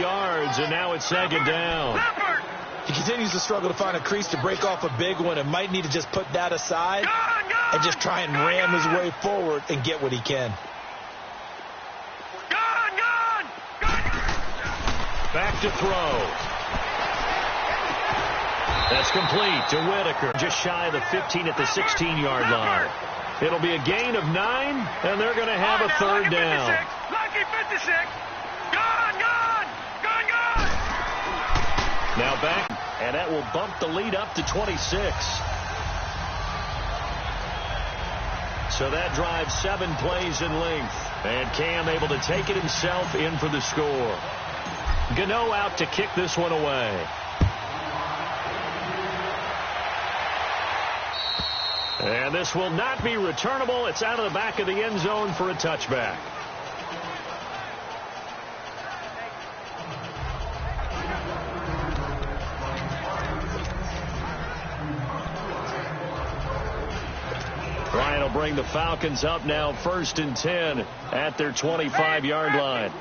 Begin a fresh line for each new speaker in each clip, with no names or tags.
yards, and now it's second down.
He continues to struggle to find a crease to break off a big one and might need to just put that aside and just try and ram his way forward and get what he can.
Back to throw. That's complete to Whitaker. Just shy of the 15 at the 16-yard line. It'll be a gain of 9, and they're going to have a third down.
Lucky 56. Gone.
Now back, and that will bump the lead up to 26. So that drives 7 plays in length. And Cam able to take it himself in for the score. Gano out to kick this one away. And this will not be returnable. It's out of the back of the end zone for a touchback. Ryan will bring the Falcons up now 1st and 10 at their 25-yard line.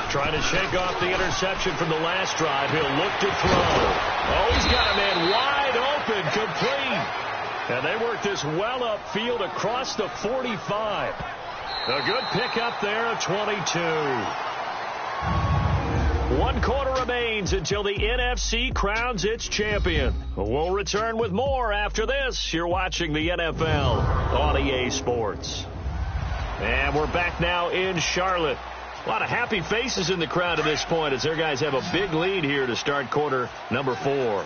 Trying to shake off the interception from the last drive. He'll look to throw. Oh, he's got a man wide open, complete. And they work this well upfield across the 45. A good pickup there of 22. 1 quarter remains until the NFC crowns its champion. We'll return with more after this. You're watching the NFL on EA Sports. And we're back now in Charlotte. A lot of happy faces in the crowd at this point as their guys have a big lead here to start quarter number 4.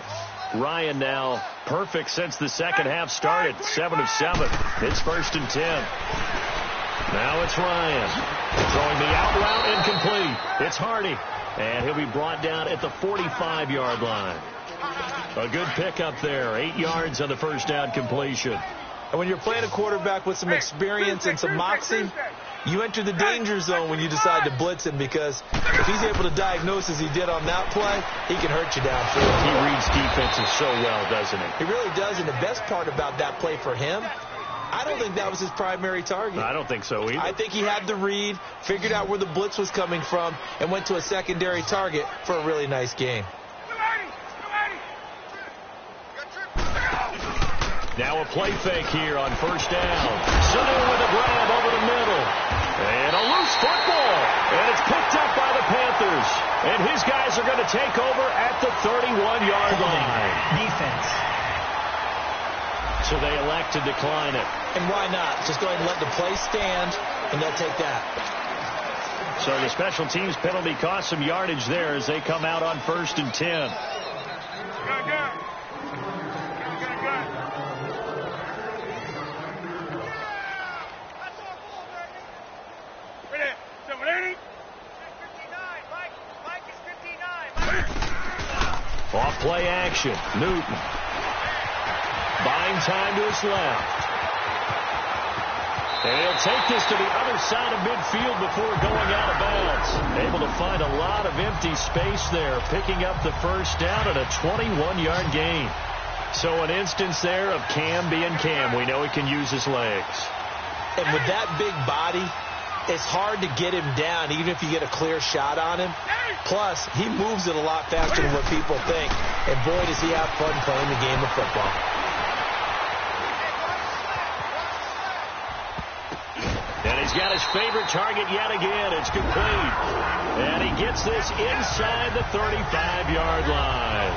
Ryan now perfect since the second half started. 7 of 7. It's 1st and 10. Now it's Ryan. Throwing the out route incomplete. It's Hardy. And he'll be brought down at the 45-yard line. A good pickup there. 8 yards on the first down completion.
And when you're playing a quarterback with some experience and some moxie, you enter the danger zone when you decide to blitz him, because if he's able to diagnose as he did on that play, he can hurt you downfield.
He reads defenses so well, doesn't he?
He really does, and the best part about that play for him, I don't think that was his primary target.
I don't think so either.
I think he had the read, figured out where the blitz was coming from, and went to a secondary target for a really nice game.
Now a play fake here on first down. Sanu with a grab over the middle. And a loose football. And it's picked up by the Panthers. And his guys are going to take over at the 31-yard line.
Defense.
So they elect to decline it.
And why not? Just go ahead and let the play stand, and they'll take that.
So the special teams penalty cost some yardage there as they come out on 1st and 10. Off play action. Newton. Buying time to his left. And he'll take this to the other side of midfield before going out of bounds. Able to find a lot of empty space there, picking up the first down at a 21-yard gain. So an instance there of Cam being Cam. We know he can use his legs.
And with that big body, it's hard to get him down, even if you get a clear shot on him. Plus, he moves it a lot faster than what people think. And boy, does he have fun playing the game of football.
And he's got his favorite target yet again. It's complete. And he gets this inside the 35-yard line.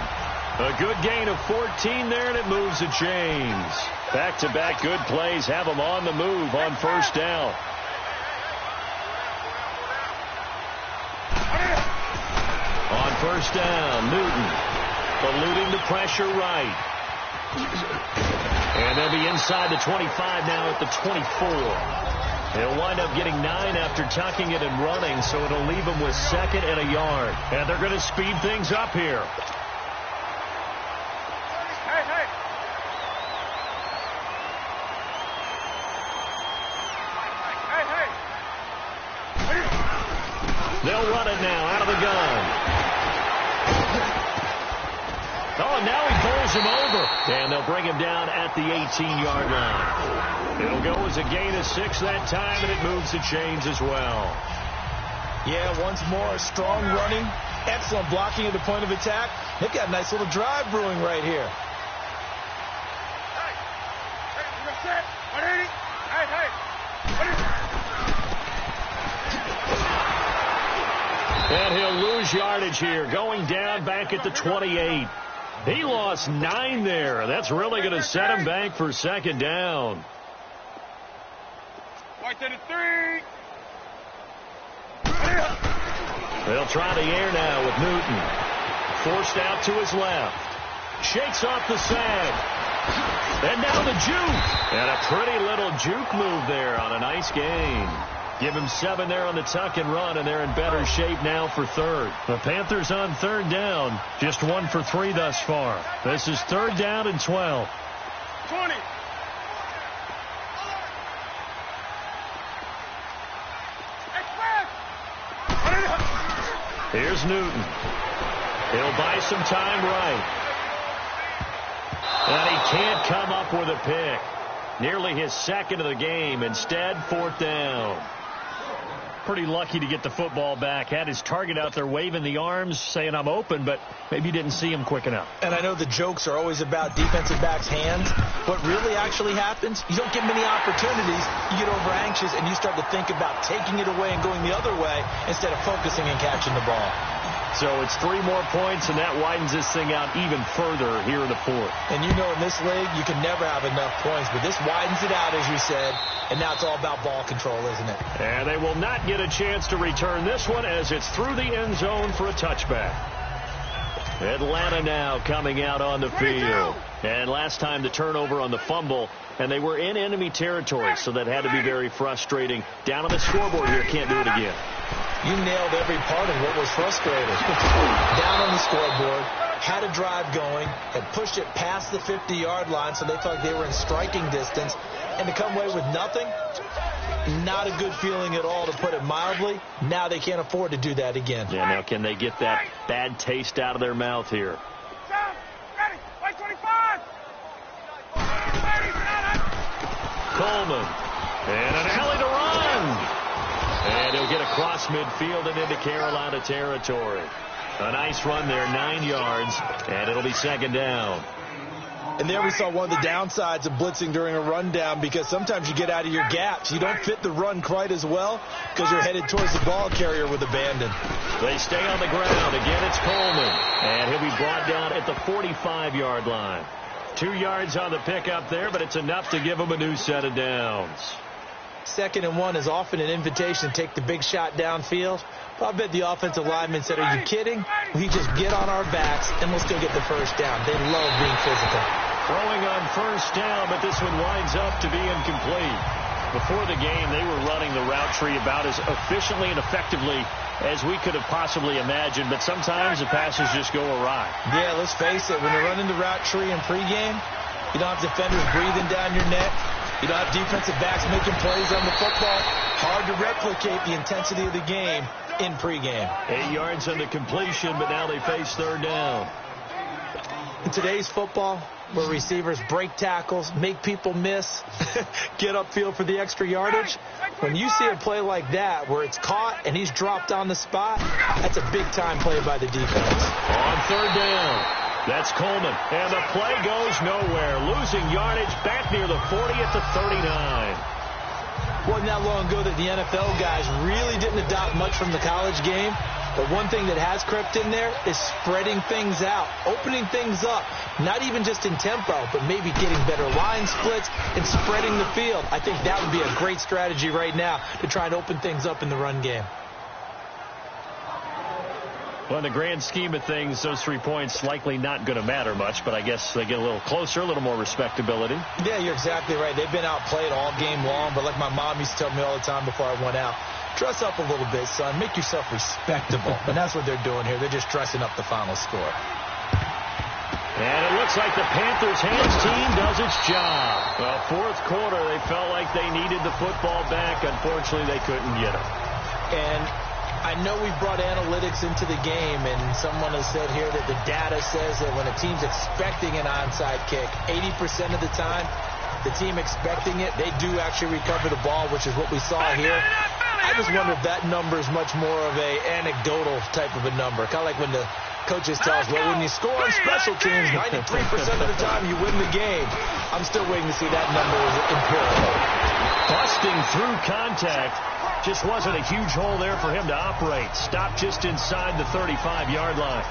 A good gain of 14 there, and it moves the chains. Back-to-back good plays have him on the move on first down. On first down, Newton eluding the pressure right. And they'll be inside the 25 now at the 24. They'll wind up getting 9 after tucking it and running, so it'll leave them with 2nd and a yard. And they're going to speed things up here. They'll run it now out of the gun. and now he bowls him over. And they'll bring him down at the 18-yard line. It'll go as a gain of 6 that time, and it moves the chains as well.
Yeah, once more, strong running, excellent blocking at the point of attack. They've got a nice little drive brewing right here.
And he'll lose yardage here, going down back at the 28. He lost 9 there. That's really going to set him back for second down.
White to the 3.
They'll try the air now with Newton. Forced out to his left. Shakes off the sag. And now the juke. And a pretty little juke move there on a nice gain. Give him 7 there on the tuck and run, and they're in better shape now for third. The Panthers on third down, just 1 for 3 thus far. This is third down and 12.
20.
Here's Newton. He'll buy some time right. And he can't come up with a pick. Nearly his second of the game. Instead, fourth down. Pretty lucky to get the football back. Had his target out there waving the arms, saying I'm open, but maybe didn't see him quick enough.
And I know the jokes are always about defensive backs' hands. What really actually happens, you don't get many opportunities. You get over anxious, and you start to think about taking it away and going the other way instead of focusing and catching the ball.
So it's 3 more points, and that widens this thing out even further here in the fourth.
And you know in this league, you can never have enough points, but this widens it out, as you said, and now it's all about ball control, isn't it?
And they will not get a chance to return this one as it's through the end zone for a touchback. Atlanta now coming out on the field. And last time the turnover on the fumble, and they were in enemy territory, so that had to be very frustrating. Down on the scoreboard here, can't do it again.
You nailed every part of what was frustrating. Down on the scoreboard, had a drive going, had pushed it past the 50-yard line, so they felt like they were in striking distance, and to come away with nothing, not a good feeling at all, to put it mildly. Now they can't afford to do that again.
Yeah, now can they get that bad taste out of their mouth here?
Ready, white 25.
Coleman. And an alley to run. And he'll get across midfield and into Carolina territory. A nice run there, 9 yards, and it'll be second down.
And there we saw one of the downsides of blitzing during a rundown, because sometimes you get out of your gaps. You don't fit the run quite as well because you're headed towards the ball carrier with abandon.
They stay on the ground. Again, it's Coleman. And he'll be brought down at the 45-yard line. 2 yards on the pickup there, but it's enough to give him a new set of downs.
2nd and 1 is often an invitation to take the big shot downfield. But I bet the offensive linemen said, are you kidding? We just get on our backs and we'll still get the first down. They love being physical.
Throwing on first down, but this one winds up to be incomplete. Before the game, they were running the route tree about as efficiently and effectively as we could have possibly imagined, but sometimes the passes just go awry.
Yeah, let's face it, when you're running the route tree in pregame, you don't have defenders breathing down your neck. You don't have defensive backs making plays on the football. Hard to replicate the intensity of the game in pregame.
8 yards on the completion, but now they face third down.
In today's football, where receivers break tackles, make people miss, get upfield for the extra yardage, when you see a play like that where it's caught and he's dropped on the spot, that's a big-time play by the defense.
On third down. That's Coleman, and the play goes nowhere. Losing yardage back near the 40 at the 39.
Wasn't that long ago that the NFL guys really didn't adopt much from the college game, but one thing that has crept in there is spreading things out, opening things up, not even just in tempo, but maybe getting better line splits and spreading the field. I think that would be a great strategy right now to try and open things up in the run game.
Well, in the grand scheme of things, those 3 points likely not going to matter much, but I guess they get a little closer, a little more respectability.
Yeah, you're exactly right. They've been outplayed all game long, but like my mom used to tell me all the time before I went out, dress up a little bit, son. Make yourself respectable. And that's what they're doing here. They're just dressing up the final score.
And it looks like the Panthers' hands team does its job. Well, fourth quarter, they felt like they needed the football back. Unfortunately, they couldn't get it.
And I know we brought analytics into the game, and someone has said here that the data says that when a team's expecting an onside kick, 80% of the time, the team expecting it, they do actually recover the ball, which is what we saw here. I just wonder if that number is much more of a anecdotal type of a number. Kind of like when the coaches tell us, well, when you score on special teams, 93% of the time you win the game. I'm still waiting to see that number as empirical.
Busting through contact. Just wasn't a huge hole there for him to operate. Stopped just inside the 35-yard line.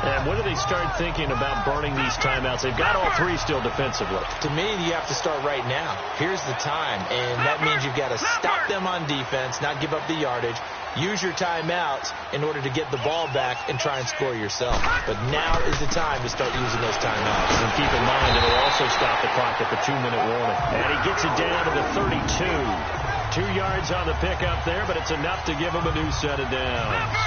And when do they start thinking about burning these timeouts? They've got all three still defensively.
To me, you have to start right now. Here's the time, and that means you've got to stop them on defense, not give up the yardage. Use your timeouts in order to get the ball back and try and score yourself. But now is the time to start using those timeouts.
And keep in mind, it'll also stop the clock at the 2-minute warning. And he gets it down to the 32. 2 yards on the pickup there, but it's enough to give him a new set of downs.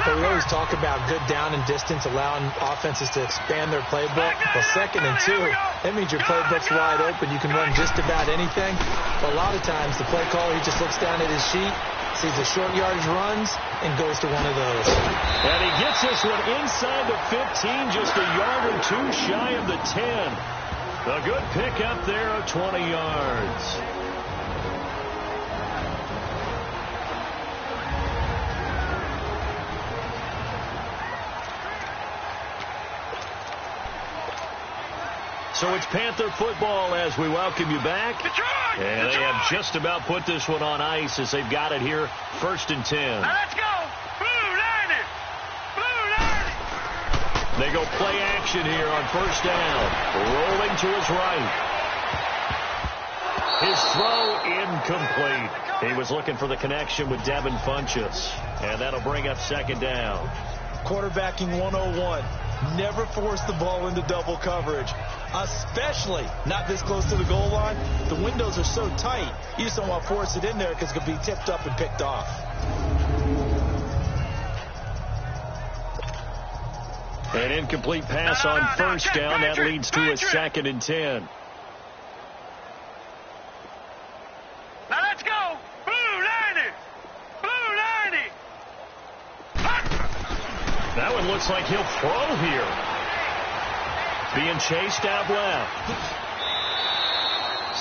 But we always talk about good down and distance, allowing offenses to expand their playbook. Well, 2nd and 2, that means your playbook's wide open. You can run just about anything. But a lot of times, the play caller, he just looks down at his sheet, sees the short yardage runs, and goes to one of those.
And he gets this one inside the 15, just a yard or two shy of the 10. A good pickup there of 20 yards. So it's Panther football as we welcome you back. And they have just about put this one on ice as they've got it here, 1st and 10.
Now let's go. Blue 90. Blue 90.
They go play action here on 1st down. Rolling to his right. His throw incomplete. He was looking for the connection with Devin Funchess. And that'll bring up 2nd down.
Quarterbacking 101. Never force the ball into double coverage, especially not this close to the goal line. The windows are so tight, you just don't want to force it in there because it could be tipped up and picked off.
An incomplete pass on 1st down. That leads to a 2nd and 10.
Now let's go. Blue 90. Blue 90.
That one looks like he'll throw here. Being chased out left.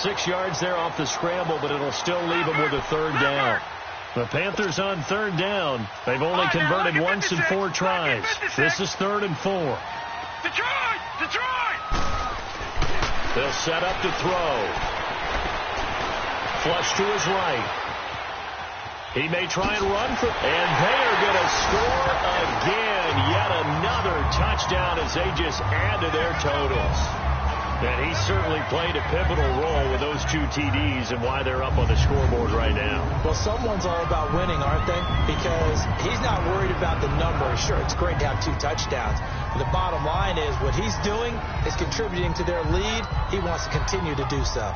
6 yards there off the scramble, but it'll still leave him with a 3rd down. The Panthers on 3rd down. They've only converted once in 4 tries. This is 3rd and 4.
Detroit! Detroit!
They'll set up to throw. Flush to his right. He may try and run for, and they are going to score again. Yet another touchdown as they just add to their totals. And he certainly played a pivotal role with those 2 TDs and why they're up on the scoreboard right now.
Well, someone's all about winning, aren't they? Because he's not worried about the number. Sure, it's great to have 2 touchdowns. But the bottom line is what he's doing is contributing to their lead. He wants to continue to do so.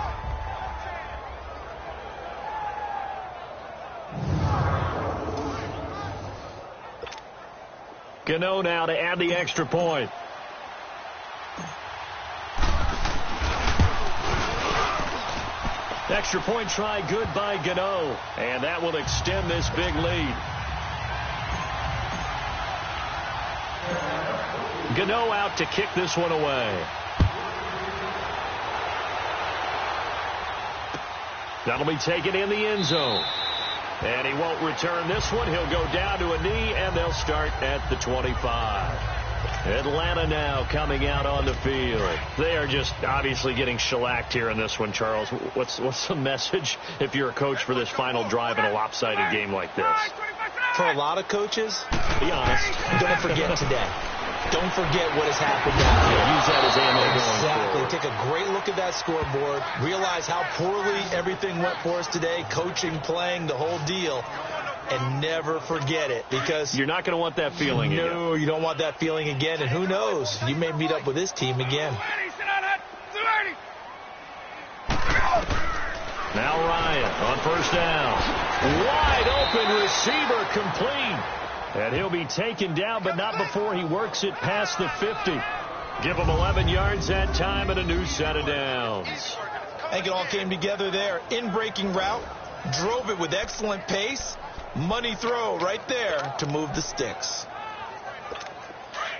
Gano now to add the extra point. Extra point try good by Gano. And that will extend this big lead. Gano out to kick this one away. That'll be taken in the end zone. And he won't return this one. He'll go down to a knee, and they'll start at the 25. Atlanta now coming out on the field. They are just obviously getting shellacked here in this one, Charles. What's the message if you're a coach for this final drive in a lopsided game like this?
For a lot of coaches,
be honest.
Don't forget today. Don't forget what has happened down here.
Use that as ammo going
Exactly.
forward.
Take a great look at that scoreboard. Realize how poorly everything went for us today. Coaching, playing, the whole deal. And never forget it, because
you're not going to want that feeling again.
No, you don't want that feeling again. And who knows? You may meet up with this team again.
Now Ryan on 1st down. Wide open receiver complete. And he'll be taken down, but not before he works it past the 50. Give him 11 yards that time and a new set of downs.
I think it all came together there. In-breaking route. Drove it with excellent pace. Money throw right there to move the sticks.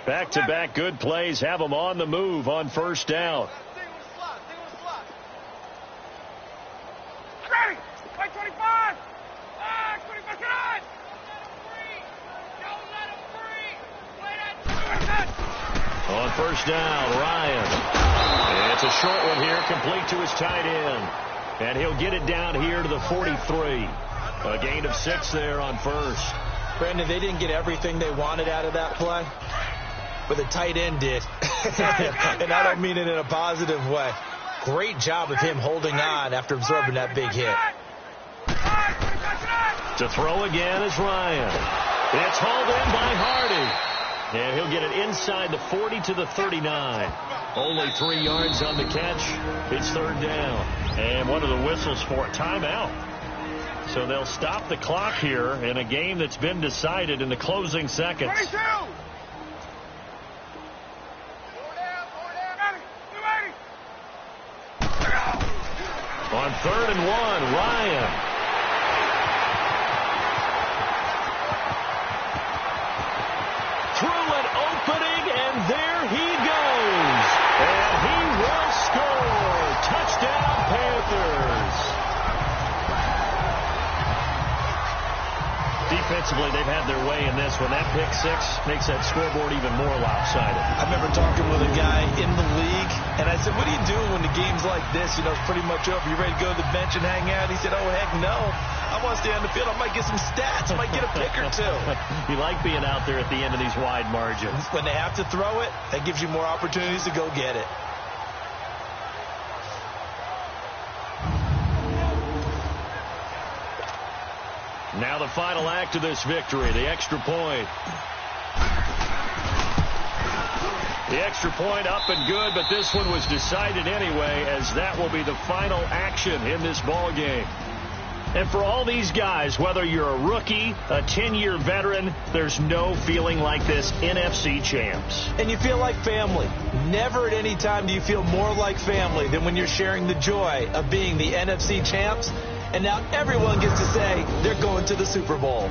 Back-to-back good plays have them on the move on first down.
Ready! Play 25! 25, get on!
On first down, Ryan. It's a short one here, complete to his tight end. And he'll get it down here to the 43. A gain of 6 there on first.
Brandon, they didn't get everything they wanted out of that play, but the tight end did. And I don't mean it in a positive way. Great job of him holding on after absorbing that big hit.
To throw again is Ryan. It's hauled in by Hardy. And he'll get it inside the 40 to the 39. Only 3 yards on the catch. It's third down. And one of the whistles for a timeout. So they'll stop the clock here in a game that's been decided in the closing seconds.
22!
On 3rd and 1, Ryan. Through an opening, and there he goes. And he will score. Touchdown, Panthers. Defensively, they've had their way in this one. That pick 6 makes that scoreboard even more lopsided.
I remember talking with a guy in the league, and I said, what do you do when the game's like this? You know, it's pretty much over. You ready to go to the bench and hang out? He said, oh, heck no. I want to stay on the field. I might get some stats. I might get a pick or 2.
You like being out there at the end of these wide margins.
When they have to throw it, that gives you more opportunities to go get it.
Now the final act of this victory, the extra point. The extra point up and good, but this one was decided anyway, as that will be the final action in this ball game. And for all these guys, whether you're a rookie, a 10-year veteran, there's no feeling like this NFC champs.
And you feel like family. Never at any time do you feel more like family than when you're sharing the joy of being the NFC champs. And now everyone gets to say they're going to the Super Bowl.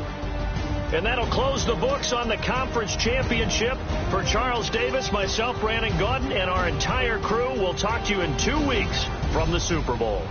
And that'll close the books on the conference championship. For Charles Davis, myself, Brandon Gaudin, and our entire crew, we'll talk to you in 2 weeks from the Super Bowl.